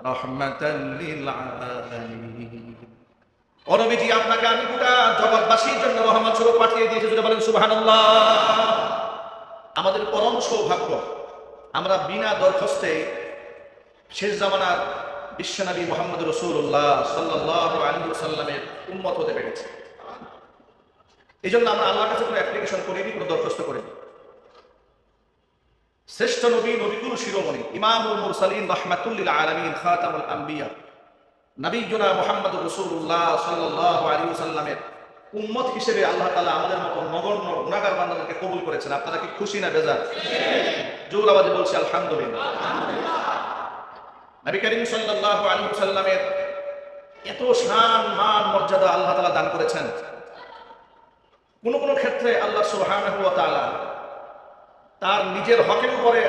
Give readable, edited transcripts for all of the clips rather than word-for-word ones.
রাহমাতাল লিল আলামিন। ও নবীজি, আপনাকে আমি গোটা জগৎবাসীর জন্য রহমত স্বরূপ পাঠিয়ে দিয়েছি, যদি বলেন সুবহানাল্লাহ। আমাদের পরম সৌভাগ্য, আমরা বিনা দরখাস্তে শেষ জামানার বিশ্বনবী মুহাম্মদ রাসূলুল্লাহ সাল্লাল্লাহু আলাইহি ওয়াসাল্লামের উম্মত হতে পেরেছি। এই জন্য আমরা আল্লাহর কাছে কোনো অ্যাপ্লিকেশন করিনি, কোনো দরখাস্ত করিনি। শ্রেষ্ঠ নবী, নবিকুল শিরোমণি, ইমামুল মুরসালিন, রাহমাতুল লিল আলামিন, খাতামুল আম্বিয়া, নবীনা মুহাম্মদ রাসূলুল্লাহ সাল্লাল্লাহু আলাইহি ওয়াসাল্লামের উম্মত হিসেবে আল্লাহ তাআলা আমাদের মতো নগণ্য গুনাহগার বান্দাদেরকে কবুল করেছেন। আপনারা কি খুশি না বেজার? জোর আওয়াজে বলছি আলহামদুলিল্লাহ। নবী করিম সাল্লাল্লাহু আলাইহি ওয়াসাল্লামের এত শান, মান, মর্যাদা আল্লাহ তাআলা দান করেছেন। কোন কোন ক্ষেত্রে আল্লাহ সুবহানাহু ওয়া তাআলা তার নিজের হকের উপরে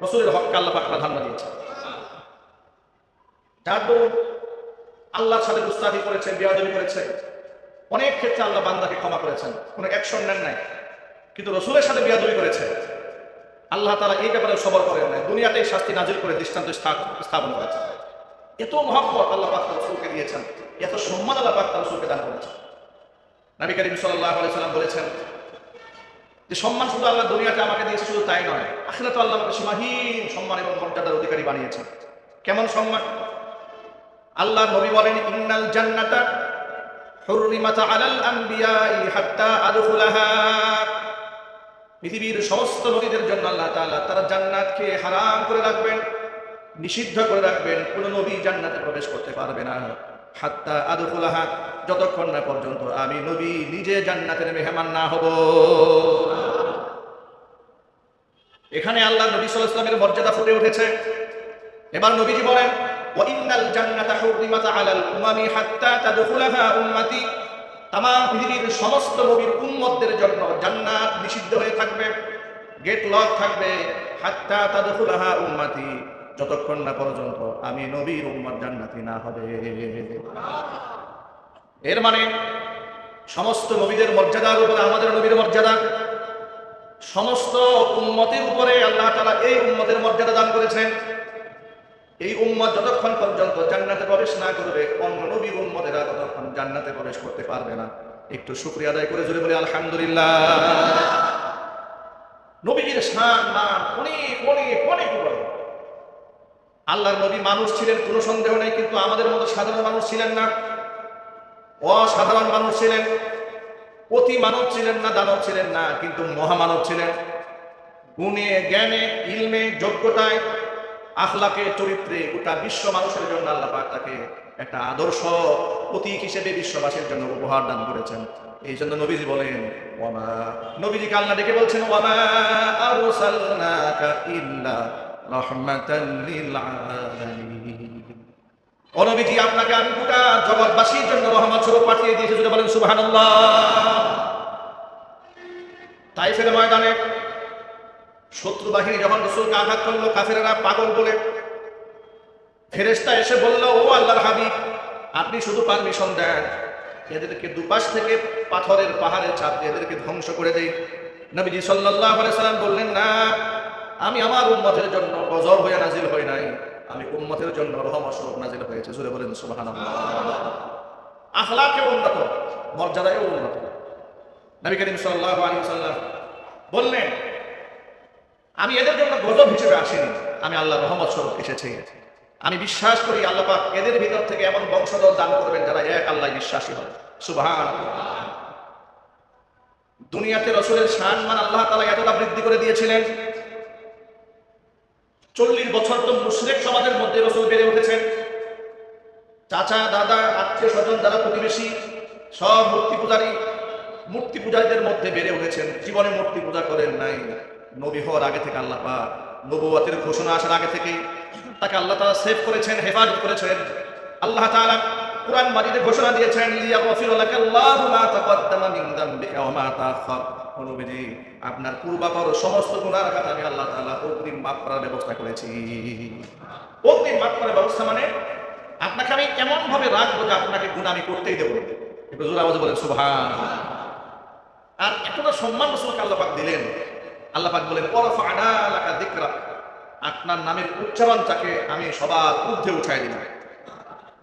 রাসূলের হককে আল্লাহ পাক প্রাধান্য দিয়েছেন। যার দরুন আল্লাহর সাথে গুস্তাখি করেছে, বেয়াদবি করেছে, অনেক ক্ষেত্রে আল্লাহ বান্দাকে ক্ষমা করেছেন, কোনো অ্যাকশন নেন নাই। কিন্তু রাসূলের সাথে বেয়াদবি করেছে, আল্লাহ তাআলা এই ব্যাপারে সবর করেন নাই, দুনিয়াতেই শাস্তি নাজিল করে দৃষ্টান্ত স্থাপন করেছেন। এত মহব্বত আল্লাহ পাক রাসূলকে দিয়েছেন, এত সম্মান আল্লাহ পাক রাসূলকে দান করেছেন। নবী করিম সাল্লাল্লাহু আলাইহি ওয়াসাল্লাম বলেছেন যে সম্মান শুধু আল্লাহ দুনিয়াতে আমাকে দিয়েছে, শুধু তাই নয়, আখিরাতে আল্লাহ আমাকে সীমাহীন সম্মান এবং মর্যাদার অধিকারী বানিয়েছেন। কেমন সম্মান? আল্লাহ নবী বলেন, ইন্নাল জান্নাতা হুররিমাত আলাল আম্বিয়াই হাত্তা আদখুলাহা। পৃথিবীর সমস্ত নবীদের জন্য আল্লাহ তাআলা তারা জান্নাতকে হারাম করে রাখবেন, নিষিদ্ধ করে রাখবেন। কোন নবী জান্নাতে প্রবেশ করতে পারবে না হাত্তা আদখুলাহা, যতক্ষণ না পর্যন্ত আমি নবী নিজে জান্নাতের মেহমান না হব। এখানে আল্লাহ নবী সাল্লাল্লাহু আলাইহি ওয়াসাল্লামের মর্যাদা ফুটে উঠেছে। এবার নবীজি বলেন, ওয়া ইন্নাল জান্নাতা হুররিমাত আলাল উমামি হাত্তা তাদখুলাহা উম্মতি। তামাম পৃথিবীর সমস্ত নবীর উম্মতদের জন্য জান্নাত নিষিদ্ধ হয়ে থাকবে, গেট লক থাকবে, হাত্তা তাদখুলাহা উম্মতি, যতক্ষণ না পর্যন্ত আমি নবীর উম্মত জান্নাতি না হবে। এর মানে সমস্ত নবীদের মর্যাদার উপরে আমাদের নবীর মর্যাদা, সমস্ত উম্মতের উপরে আল্লাহ তাআলা এই উম্মতের মর্যাদা দান করেছেন। এই উম্মত যতক্ষণ পর্যন্ত জান্নাতে প্রবেশ না করবে, অন্য নবীর উম্মতেরা ততক্ষণ জান্নাতে প্রবেশ করতে পারবে না। একটু শুকরিয়া আদায় করে জোরে বলি আলহামদুলিল্লাহ। নবীর শান, মান অনেক অনেক অনেক বড়। আল্লাহর নবী মানুষ ছিলেন, কোনো সন্দেহ নেই, কিন্তু আমাদের মতো সাধারণ মানুষ ছিলেন না, অসাধারণ মানুষ ছিলেন। অতি মানব ছিলেন না, দানব ছিলেন না, কিন্তু মহামানব ছিলেন। গুণে, জ্ঞানে, ইলমে, যোগ্যতায়, আখলাকে, চরিত্রে গোটা বিশ্ব মানুষের জন্য আল্লাহ পাক তাকে একটা আদর্শ প্রতীক হিসেবে বিশ্ববাসীর জন্য উপহার দান করেছেন। এই জন্য নবীজি বলেন, ওয়ামা, নবীজিকে আল্লাহ ডেকে বলছেন, ওয়ামা আরসালনাকা ইল্লা রাহমাতাল লিল আলামিন। ও নবীজি, আপনাকে আমি গোটা জগৎবাসীর জন্য রহমত স্বরূপ পাঠিয়ে দিয়েছি, যদি বলেন সুবহানাল্লাহ। তাইফের ময়দানে শত্রু বাহিনী যখন রাসূলকে আঘাত করলো, কাফেররা পাগল বলে, ফেরেশতা এসে বলল, ও আল্লাহর হাবিব, আপনি শুধু পারমিশন দেন, এদেরকে দুপাশ থেকে পাথরের পাহাড়ে চাপ দিয়ে এদেরকে ধ্বংস করে দেই। নবীজি সাল্লাল্লাহু আলাইহি সাল্লাম বললেন, না, আমি আমার উম্মতের জন্য গজব হয়ে নাজিল হই নাই, আমি উম্মতের জন্য রহমত স্বরূপ নাজিল হয়েছে। জোরে বলেন সুবহানাল্লাহ। আখলাকে উন্নত, মর্যাদায় উন্নত। নবী করিম সাল্লাল্লাহু আলাইহি ওয়াসাল্লাম বললেন, আমি এদের জন্য গজব হিসেবে আসিনি, আমি আল্লাহর রহমত স্বরূপ এসেছি। আমি বিশ্বাস করি আল্লাহ পাক এদের ভিতর থেকে এমন বংশধর দান করবেন যারা এক আল্লাহ বিশ্বাসী হবে। সুবহানাল্লাহ। দুনিয়াতে রাসূলের শান মান আল্লাহ তাআলা এতটা বৃদ্ধি করে দিয়েছিলেন, 40 বছর তো মুশরিক সমাজের মধ্যে রাসূল বেড়ে উঠেছেন। চাচা, দাদা, আত্মীয় স্বজন, যারা প্রতিবেশী, সব মূর্তি পূজারীদের মধ্যে বেড়ে উঠেছেন। জীবনে মূর্তি পূজা করেন নাই। নবী হওয়ার আগে থেকে আল্লাহ পাক, নবুয়তের ঘোষণা আসার আগে থেকেই তাকে আল্লাহ তাআলা সেভ করেছেন, হেফাজত করেছেন। আল্লাহ তাআলা কুরআন মাজিদে ঘোষণা দিয়েছেন, লিয়াগফিরা লাকাল্লাহু মা তাকদ্দামা মিন যামবিকা ওয়া মা তাআখার। নবীজি, আপনার পূর্বাপর সমস্ত গুনার কথা আমি আল্লাহ তাআলা অগ্রিম মাফ করার ব্যবস্থা করেছি। অগ্রিম মাফ করার ব্যবস্থা মানে আপনাকে আমি এমন ভাবে রাখবো যে আপনাকে গুনাহ আমি করতেই দেব না। একটু জোরে আওয়াজে বলেন সুবহানাল্লাহ। আর এতটা সম্মান রাসূলকে আল্লাহ পাক দিলেন। আল্লাহ পাক বলেন, ওয়ারাফা'না লাকা যিকরাক, আপনার নামের উচ্চারণটাকে আমি সবার ঊর্ধ্বে উঠাই দিলাম।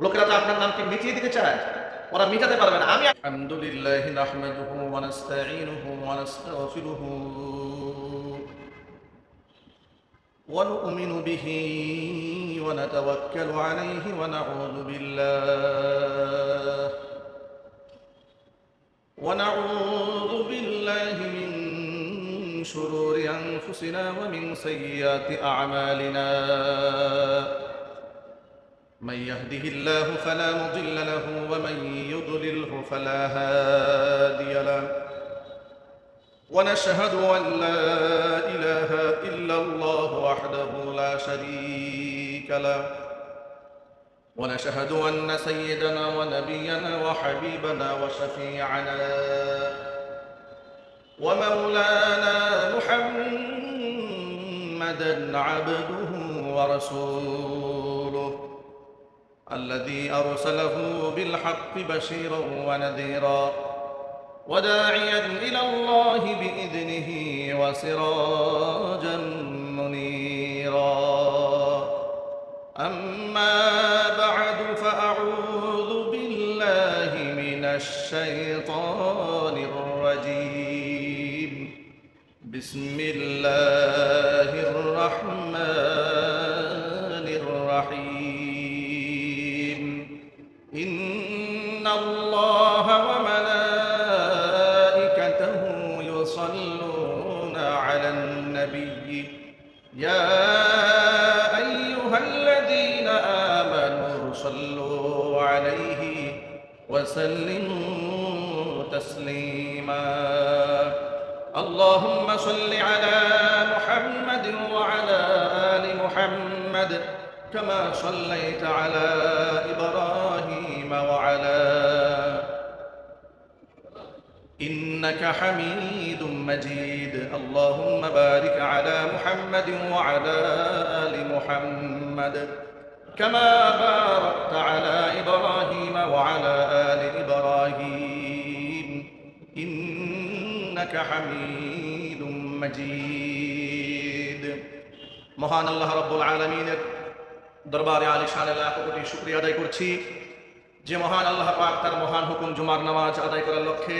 লোকেরা তো আপনার নামকে মিটিয়ে দিতে চায়, ওরা মিটাতে পারবে না। আমি আলহামদুলিল্লাহ নাহমাদুহু ওয়া নাস্তাঈনুহু ওয়া নাস্তাগফিরুহু ওয়া নু'মিনু বিহি ওয়া নাতাওয়াক্কালু আলাইহি ওয়া নাউযু বিল্লাহি মিন শুরুরি আনফুসিনা ওয়া মিন সাইয়্যাতি আ'মালিনা। من يهده الله فلا مضل له ومن يضلله فلا هادي له ونشهد أن لا إله إلا الله وحده لا شريك له ونشهد أن سيدنا ونبينا وحبيبنا وشفيعنا ومولانا محمدا عبده ورسوله الذي أرسله بالحق بشيرا ونذيرا وداعيا إلى الله بإذنه وسراجا منيرا. أما بعد فأعوذ بالله من الشيطان الرجيم. بسم الله الرحمن الرحيم. إن الله وملائكته يصلون على النبي يا أيها الذين آمنوا صلوا عليه وسلموا تسليما. اللهم صل على محمد وعلى آل محمد كما صليت على إبراهيم وعلى إنك حميد مجيد. اللهم بارك على محمد وعلى آل محمد كما باركت على إبراهيم وعلى آل إبراهيم إنك حميد مجيد. মহান আল্লাহ রাব্বুল আলামিনের দরবারে আলিশানে লাখ কোটি শুকরিয়া আদায় করছি যে মহান আল্লাহ পাক তার মহান হুকুম জুমার নামাজ আদায় করার লক্ষ্যে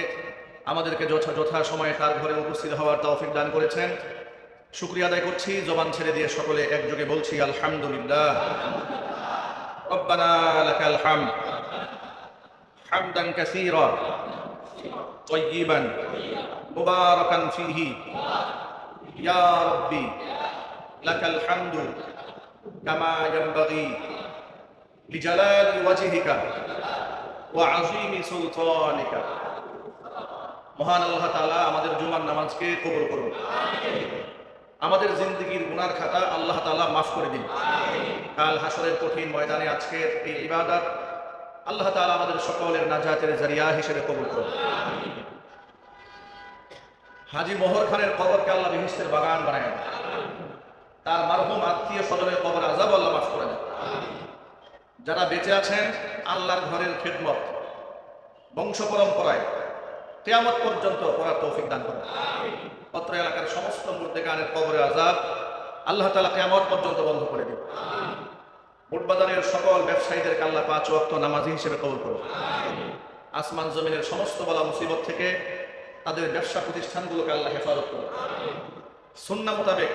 আমাদেরকে যথা সময়ে তার ঘরে উপস্থিত হওয়ার তৌফিক দান করেছেন। শুকরিয়া আদায় করছি, জবান ছেড়ে দিয়ে সকলে একযোগে বলছি আলহামদুলিল্লাহ। রব্বানা লাকাল হামদ হামদান কাসীরা তাইয়িবান মুবারাকান ফীহি ইয়া রাব্বি লাকাল হামদু কামা ইয়ানবাগি লিজালালি ওয়াজহিকা ওয়া আযীমি সুলতানিকা। মহান আল্লাহ তাআলা আমাদের জুমার নামাজকে কবুল করুন। আমাদের জিন্দেগীর গুনার খাতা আল্লাহ তাআলা মাফ করে দিন। কাল হাসরের কঠিন ময়দানে আজকের এই ইবাদত আল্লাহ তাআলা আমাদের সকলের নাজাতের জরিয়া হিসেবে কবুল করুন। হাজী মোহর খানের কবরকে আল্লাহ বেহেশতের বাগান বানায় দেন। তার মারহুম আত্মীয় স্বজনের কবর আযাব আল্লাহ মাফ করে দেন। যারা বেঁচে আছেন আল্লাহর ঘরের খিদমত বংশ পরম্পরায় কিয়ামত পর্যন্ত করার তৌফিক দান করুন। অত্র এলাকার সমস্ত মুর্দেগানের কবরে আযাব আল্লাহ তাআলা কিয়ামত পর্যন্ত বন্ধ করে দিন। বুটবাজারের সকল ব্যবসায়ীদেরকে আল্লাহ 5 ওয়াক্ত নামাজি হিসেবে কবুল করুন। আসমান জমিনের সমস্ত বালা মুসিবত থেকে তাদের ব্যবসা প্রতিষ্ঠানগুলোকে আল্লাহ হেফাজত করুন। সুন্নাহ মোতাবেক